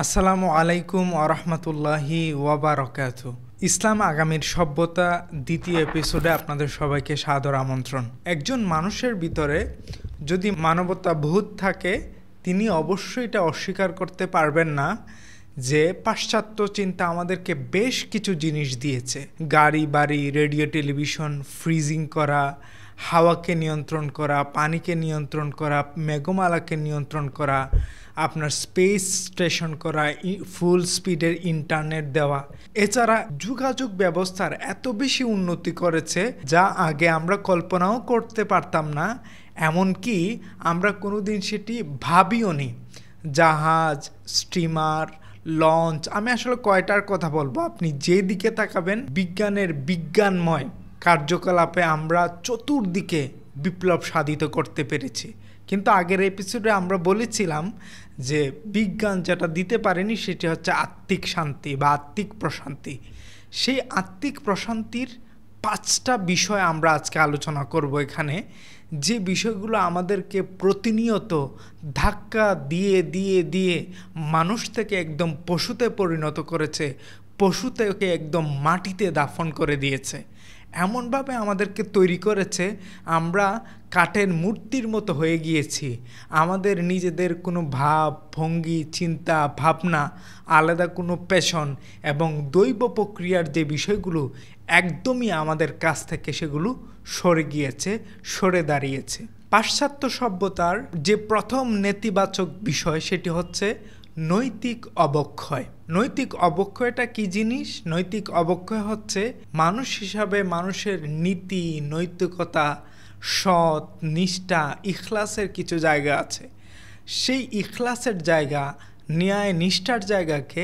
আসসালামু আলাইকুম আরহামতুল্লাহি ওয়াবারাকাতু। ইসলাম আগামীর সভ্যতা দ্বিতীয় এপিসোডে আপনাদের সবাইকে সাদর আমন্ত্রণ। একজন মানুষের ভিতরে যদি মানবতা বোধ থাকে, তিনি অবশ্যই এটা অস্বীকার করতে পারবেন না যে পাশ্চাত্য চিন্তা আমাদেরকে বেশ কিছু জিনিস দিয়েছে। গাড়ি বাড়ি, রেডিও টেলিভিশন, ফ্রিজিং করা, হাওয়াকে নিয়ন্ত্রণ করা, পানিকে নিয়ন্ত্রণ করা, মেঘমালাকে নিয়ন্ত্রণ করা, আপনার স্পেস স্টেশন করা, ফুল স্পিডের ইন্টারনেট দেওয়া। এছাড়া যোগাযোগ ব্যবস্থার এত বেশি উন্নতি করেছে যা আগে আমরা কল্পনাও করতে পারতাম না, এমনকি আমরা কোনোদিন সেটি ভাবিও নি। জাহাজ, স্টিমার, লঞ্চ, আমি আসলে কয়টার কথা বলবো, আপনি যেদিকে তাকাবেন বিজ্ঞানের বিজ্ঞানময় কার্যকলাপে আমরা চতুর্দিকে বিপ্লব সাধিত করতে পেরেছি। কিন্তু আগের এপিসোডে আমরা বলেছিলাম যে বিজ্ঞান যেটা দিতে পারেনি সেটি হচ্ছে আত্মিক শান্তি বা আত্মিক প্রশান্তি। সেই আত্মিক প্রশান্তির 5টা বিষয় আমরা আজকে আলোচনা করব এখানে, যে বিষয়গুলো আমাদেরকে প্রতিনিয়ত ধাক্কা দিয়ে দিয়ে দিয়ে মানুষ থেকে একদম পশুতে পরিণত করেছে, পশু থেকে একদম মাটিতে দাফন করে দিয়েছে, এমনভাবে আমাদেরকে তৈরি করেছে আমরা কাঠের মূর্তির মতো হয়ে গিয়েছি। আমাদের নিজেদের কোনো ভাব, ভঙ্গি, চিন্তা, ভাবনা, আলাদা কোনো প্যাশন এবং দৈব প্রক্রিয়ার যে বিষয়গুলো একদমই আমাদের কাছ থেকে সেগুলো সরে গিয়েছে, সরে দাঁড়িয়েছে। পাশ্চাত্য সভ্যতার যে প্রথম নেতিবাচক বিষয় সেটি হচ্ছে নৈতিক অবক্ষয়। নৈতিক অবক্ষয়টা কি জিনিস? নৈতিক অবক্ষয় হচ্ছে মানুষ হিসাবে মানুষের নীতি, নৈতিকতা, সৎ, নিষ্ঠা, ইখলাসের কিছু জায়গা আছে। সেই ইখলাসের জায়গা, ন্যায় নিষ্ঠার জায়গাকে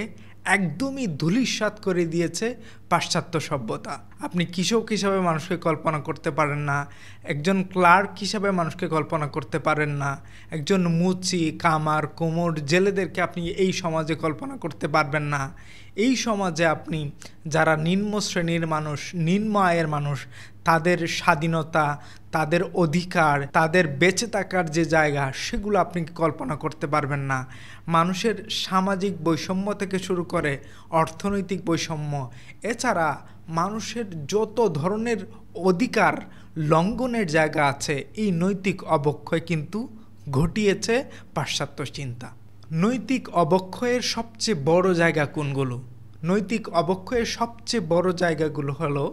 একদমই ধূলিসাৎ করে দিয়েছে পাশ্চাত্য সভ্যতা। আপনি কৃষক হিসাবে মানুষকে কল্পনা করতে পারেন না, একজন ক্লার্ক হিসাবে মানুষকে কল্পনা করতে পারেন না, একজন মুচি, কামার, কোমর, জেলেদেরকে আপনি এই সমাজে কল্পনা করতে পারবেন না। এই সমাজে আপনি যারা নিম্ন শ্রেণীর মানুষ, নিম্ন আয়ের মানুষ, তাদের স্বাধীনতা, তাদের অধিকার, তাদের বেঁচে থাকার যে জায়গা, সেগুলো আপনি কল্পনা করতে পারবেন না। মানুষের সামাজিক বৈষম্য থেকে শুরু করে অর্থনৈতিক বৈষম্য, এছাড়া মানুষের যত ধরনের অধিকার লঙ্ঘনের জায়গা আছে, এই নৈতিক অবক্ষয় কিন্তু ঘটিয়েছে পাশ্চাত্য চিন্তা। নৈতিক অবক্ষয়ের সবচেয়ে বড় জায়গা কোনগুলো? নৈতিক অবক্ষয়ের সবচেয়ে বড় জায়গাগুলো হলো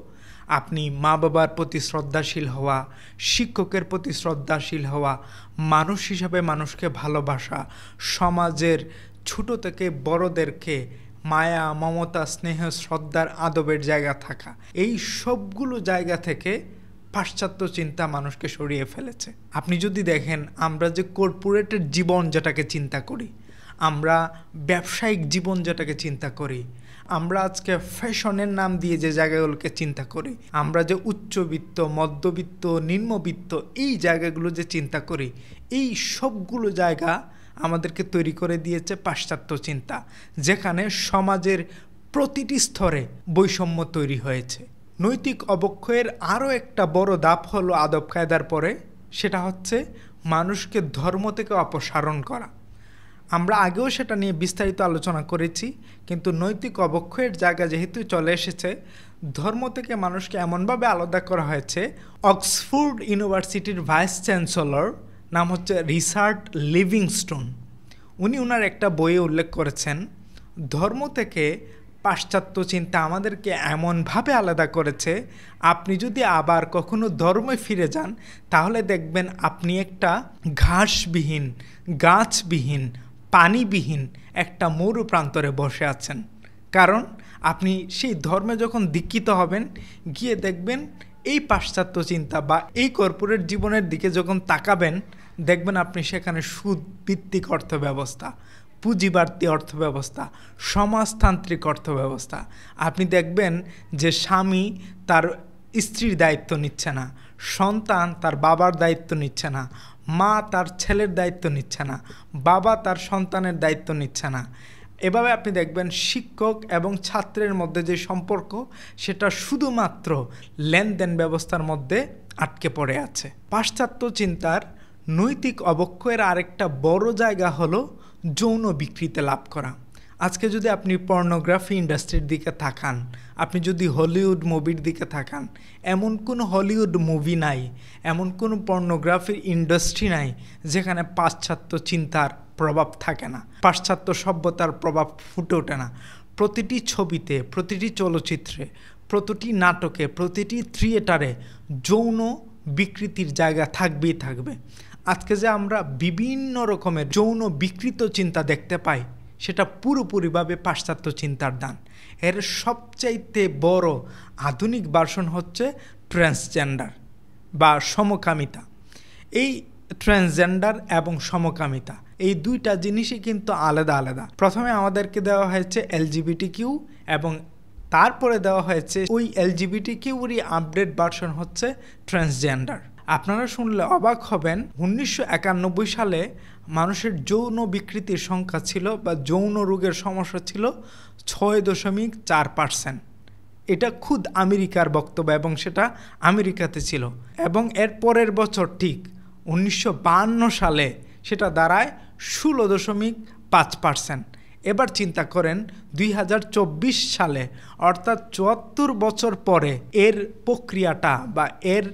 আপনি মা বাবার প্রতি শ্রদ্ধাশীল হওয়া, শিক্ষকের প্রতি শ্রদ্ধাশীল হওয়া, মানুষ হিসাবে মানুষকে ভালোবাসা, সমাজের ছোট থেকে বড়দেরকে মায়া, মমতা, স্নেহ, শ্রদ্ধার, আদবের জায়গা থাকা। এই সবগুলো জায়গা থেকে পাশ্চাত্য চিন্তা মানুষকে সরিয়ে ফেলেছে। আপনি যদি দেখেন, আমরা যে কর্পোরেটের জীবন যেটাকে চিন্তা করি, আমরা ব্যবসায়িক জীবন যেটাকে চিন্তা করি, আমরা আজকে ফ্যাশনের নাম দিয়ে যে জায়গাগুলোকে চিন্তা করি, আমরা যে উচ্চবিত্ত, মধ্যবিত্ত, নিম্নবিত্ত এই জায়গাগুলো যে চিন্তা করি, এই সবগুলো জায়গা আমাদেরকে তৈরি করে দিয়েছে পাশ্চাত্য চিন্তা, যেখানে সমাজের প্রতিটি স্তরে বৈষম্য তৈরি হয়েছে। নৈতিক অবক্ষয়ের আরও একটা বড় ধাপ হলো আদব কায়দার পরে, সেটা হচ্ছে মানুষকে ধর্ম থেকে অপসারণ করা। আমরা আগেও সেটা নিয়ে বিস্তারিত আলোচনা করেছি, কিন্তু নৈতিক অবক্ষয়ের জায়গা যেহেতু চলে এসেছে, ধর্ম থেকে মানুষকে এমনভাবে আলাদা করা হয়েছে। অক্সফোর্ড ইউনিভার্সিটির ভাইস চ্যান্সেলর নাম হচ্ছে রিচার্ড লিভিংস্টোন, উনি ওনার একটা বইয়ে উল্লেখ করেছেন, ধর্ম থেকে পাশ্চাত্য চিন্তা আমাদেরকে এমনভাবে আলাদা করেছে, আপনি যদি আবার কখনো ধর্মে ফিরে যান তাহলে দেখবেন আপনি একটা ঘাসবিহীন, গাছবিহীন, পানিবিহীন একটা মরু প্রান্তরে বসে আছেন। কারণ আপনি সেই ধর্মে যখন দীক্ষিত হবেন, গিয়ে দেখবেন এই পাশ্চাত্য চিন্তা বা এই কর্পোরেট জীবনের দিকে যখন তাকাবেন, দেখবেন আপনি সেখানে সুদভিত্তিক অর্থব্যবস্থা, পুঁজিবাদী অর্থব্যবস্থা, সমাজতান্ত্রিক অর্থব্যবস্থা। আপনি দেখবেন যে স্বামী তার স্ত্রীর দায়িত্ব নিচ্ছে না, সন্তান তার বাবার দায়িত্ব নিচ্ছে না, মা তার ছেলের দায়িত্ব নিচ্ছে না, বাবা তার সন্তানের দায়িত্ব নিচ্ছে না। এভাবে আপনি দেখবেন শিক্ষক এবং ছাত্রের মধ্যে যে সম্পর্ক, সেটা শুধুমাত্র লেনদেন ব্যবস্থার মধ্যে আটকে পড়ে আছে। পাশ্চাত্য চিন্তার নৈতিক অবক্ষয়ের আরেকটা বড় জায়গা হলো যৌন বিকৃতি লাভ করা। আজকে যদি আপনি পর্নোগ্রাফি ইন্ডাস্ট্রির দিকে তাকান, আপনি যদি হলিউড মুভির দিকে তাকান, এমন কোনো হলিউড মুভি নাই, এমন কোনো পর্নোগ্রাফির ইন্ডাস্ট্রি নাই যেখানে পাশ্চাত্য চিন্তার প্রভাব থাকে না, পাশ্চাত্য সভ্যতার প্রভাব ফুটে ওঠে না। প্রতিটি ছবিতে, প্রতিটি চলচ্চিত্রে, প্রতিটি নাটকে, প্রতিটি থিয়েটারে যৌন বিকৃতির জায়গা থাকবেই থাকবে। আজকে যে আমরা বিভিন্ন রকমের যৌন বিকৃত চিন্তা দেখতে পাই, সেটা পুরোপুরিভাবে পাশ্চাত্য চিন্তার দান। এর সবচাইতে বড় আধুনিক ভার্সন হচ্ছে ট্রান্সজেন্ডার বা সমকামিতা। এই ট্রান্সজেন্ডার এবং সমকামিতা এই দুইটা জিনিসই কিন্তু আলাদা আলাদা। প্রথমে আমাদেরকে দেওয়া হয়েছে LGBTQ এবং তারপরে দেওয়া হয়েছে ওই LGBTQরই আপডেট ভার্সন হচ্ছে ট্রান্সজেন্ডার। আপনারা শুনলে অবাক হবেন, 1991 সালে মানুষের যৌন বিকৃতির সংখ্যা ছিল বা যৌন রোগের সমস্যা ছিল 6.4%। এটা খুদ আমেরিকার বক্তব্য এবং সেটা আমেরিকাতে ছিল। এবং এর পরের বছর ঠিক 1952 সালে সেটা দাঁড়ায় 16.5%। এবার চিন্তা করেন 2024 সালে, অর্থাৎ 74 বছর পরে এর প্রক্রিয়াটা বা এর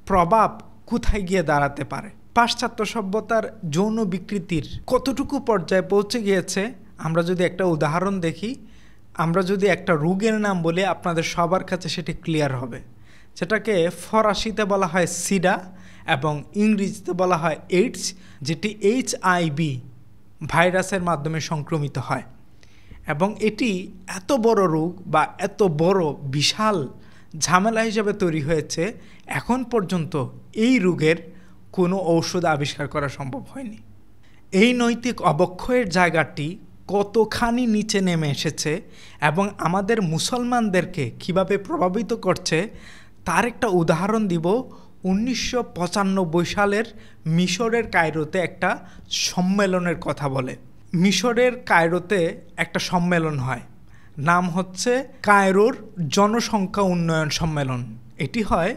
প্রভাব কোথায় গিয়ে দাঁড়াতে পারে। পাশ্চাত্য সভ্যতার যৌন বিকৃতির কতটুকু পর্যায়ে পৌঁছে গিয়েছে আমরা যদি একটা উদাহরণ দেখি, আমরা যদি একটা রোগের নাম বলি, আপনাদের সবার কাছে সেটি ক্লিয়ার হবে। যেটাকে ফরাসিতে বলা হয় সিডা এবং ইংরেজিতে বলা হয় এইডস, যেটি HIV ভাইরাসের মাধ্যমে সংক্রমিত হয়। এবং এটি এত বড় রোগ বা এত বড় বিশাল ঝামেলা হিসেবে তৈরি হয়েছে, এখন পর্যন্ত এই রোগের কোনো ঔষধ আবিষ্কার করা সম্ভব হয়নি। এই নৈতিক অবক্ষয়ের জায়গাটি কতখানি নিচে নেমে এসেছে এবং আমাদের মুসলমানদেরকে কিভাবে প্রভাবিত করছে তার একটা উদাহরণ দিব। 1995 সালের মিশরের কায়রোতে একটা সম্মেলনের কথা বলে। মিশরের কায়রোতে একটা সম্মেলন হয়, নাম হচ্ছে কায়রোর জনসংখ্যা উন্নয়ন সম্মেলন। এটি হয়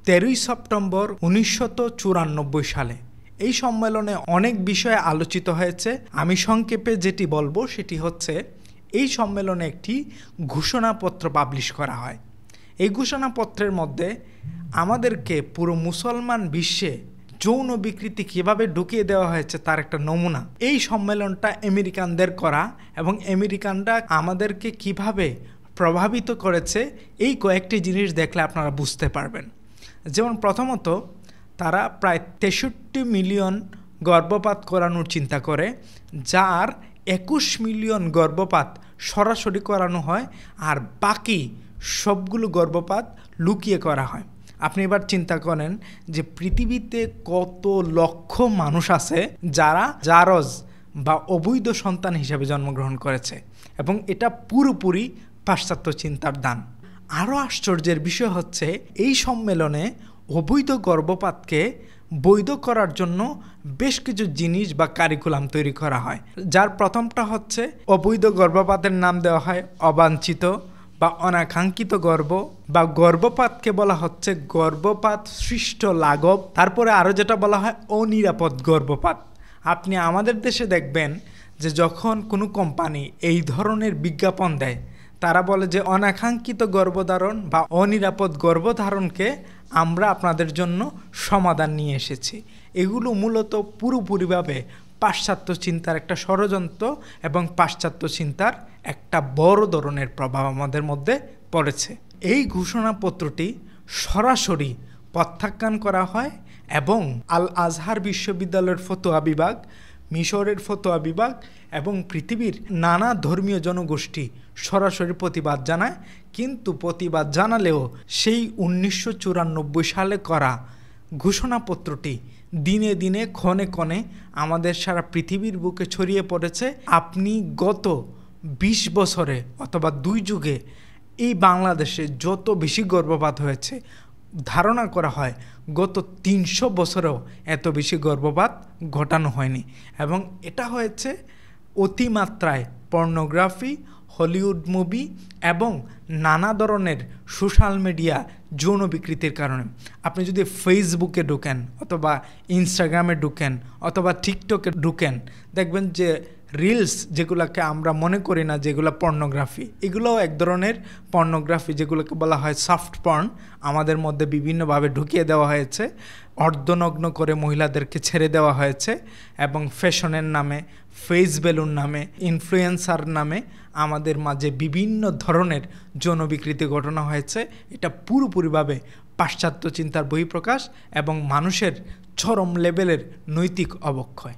13 সেপ্টেম্বর 1994 সালে। এই সম্মেলনে অনেক বিষয়ে আলোচিত হয়েছে। আমি সংক্ষেপে যেটি বলবো সেটি হচ্ছে, এই সম্মেলনে একটি ঘোষণাপত্র পাবলিশ করা হয়। এই ঘোষণাপত্রের মধ্যে আমাদেরকে পুরো মুসলমান বিশ্বে যৌন বিকৃতি কীভাবে ঢুকিয়ে দেওয়া হয়েছে তার একটা নমুনা। এই সম্মেলনটা আমেরিকানদের করা এবং আমেরিকানরা আমাদেরকে কিভাবে প্রভাবিত করেছে এই কয়েকটি জিনিস দেখলে আপনারা বুঝতে পারবেন। যেমন প্রথমত, তারা প্রায় 63 মিলিয়ন গর্ভপাত করানোর চিন্তা করে, যার 21 মিলিয়ন গর্ভপাত সরাসরি করানো হয় আর বাকি সবগুলো গর্ভপাত লুকিয়ে করা হয়। আপনি এবার চিন্তা করেন যে পৃথিবীতে কত লক্ষ মানুষ আছে যারা জারজ বা অবৈধ সন্তান হিসেবে জন্মগ্রহণ করেছে, এবং এটা পুরোপুরি পাশ্চাত্য চিন্তার দান। আরও আশ্চর্যের বিষয় হচ্ছে, এই সম্মেলনে অবৈধ গর্ভপাতকে বৈধ করার জন্য বেশ কিছু জিনিস বা কারিকুলাম তৈরি করা হয়, যার প্রথমটা হচ্ছে অবৈধ গর্ভপাতের নাম দেওয়া হয় অবাঞ্ছিত বা অনাকাঙ্ক্ষিত গর্ভ, বা গর্ভপাতকে বলা হচ্ছে গর্ভপাত সৃষ্ট লাঘব। তারপরে আরও যেটা বলা হয় অনিরাপদ গর্ভপাত। আপনি আমাদের দেশে দেখবেন যে যখন কোনো কোম্পানি এই ধরনের বিজ্ঞাপন দেয়, তারা বলে যে অনাকাঙ্ক্ষিত গর্ভধারণ বা অনিরাপদ গর্ভধারণকে আমরা আপনাদের জন্য সমাধান নিয়ে এসেছি। এগুলো মূলত পুরোপুরিভাবে পাশ্চাত্য চিন্তার একটা ষড়যন্ত্র এবং পাশ্চাত্য চিন্তার একটা বড় ধরনের প্রভাব আমাদের মধ্যে পড়েছে। এই ঘোষণাপত্রটি সরাসরি প্রত্যাখ্যান করা হয় এবং আল আজহার বিশ্ববিদ্যালয়ের ফতোয়া বিভাগ, মিশরের ফতোয়া বিভাগ এবং পৃথিবীর নানা ধর্মীয় জনগোষ্ঠী সরাসরি প্রতিবাদ জানায়। কিন্তু প্রতিবাদ জানালেও সেই 1994 সালে করা ঘোষণাপত্রটি দিনে দিনে ক্ষণে ক্ষণে আমাদের সারা পৃথিবীর বুকে ছড়িয়ে পড়েছে। আপনি গত 20 বছরে অথবা 2 যুগে এই বাংলাদেশে যত বেশি গর্ভপাত হয়েছে, ধারণা করা হয় গত 300 বছরেও এত বেশি গর্ভপাত ঘটানো হয়নি। এবং এটা হয়েছে অতিমাত্রায় পর্নোগ্রাফি, হলিউড মুভি এবং নানা ধরনের সোশ্যাল মিডিয়া যৌন বিকৃতির কারণে। আপনি যদি ফেসবুকে ঢুকেন অথবা ইনস্টাগ্রামে ঢুকেন অথবা টিকটকে ঢুকেন, দেখবেন যে রিলস যেগুলোকে আমরা মনে করি না যেগুলো পর্নোগ্রাফি, এগুলোও এক ধরনের পর্নোগ্রাফি, যেগুলোকে বলা হয় সফট পর্ন, আমাদের মধ্যে বিভিন্নভাবে ঢুকিয়ে দেওয়া হয়েছে। অর্ধনগ্ন করে মহিলাদেরকে ছেড়ে দেওয়া হয়েছে এবং ফ্যাশনের নামে, ফেস ভ্যালুর নামে, ইনফ্লুয়েন্সার নামে আমাদের মাঝে বিভিন্ন ধরনের যৌন বিকৃতি ঘটনা হয়েছে। এটা পুরোপুরিভাবে পাশ্চাত্য চিন্তার বহিঃপ্রকাশ এবং মানুষের চরম লেভেলের নৈতিক অবক্ষয়।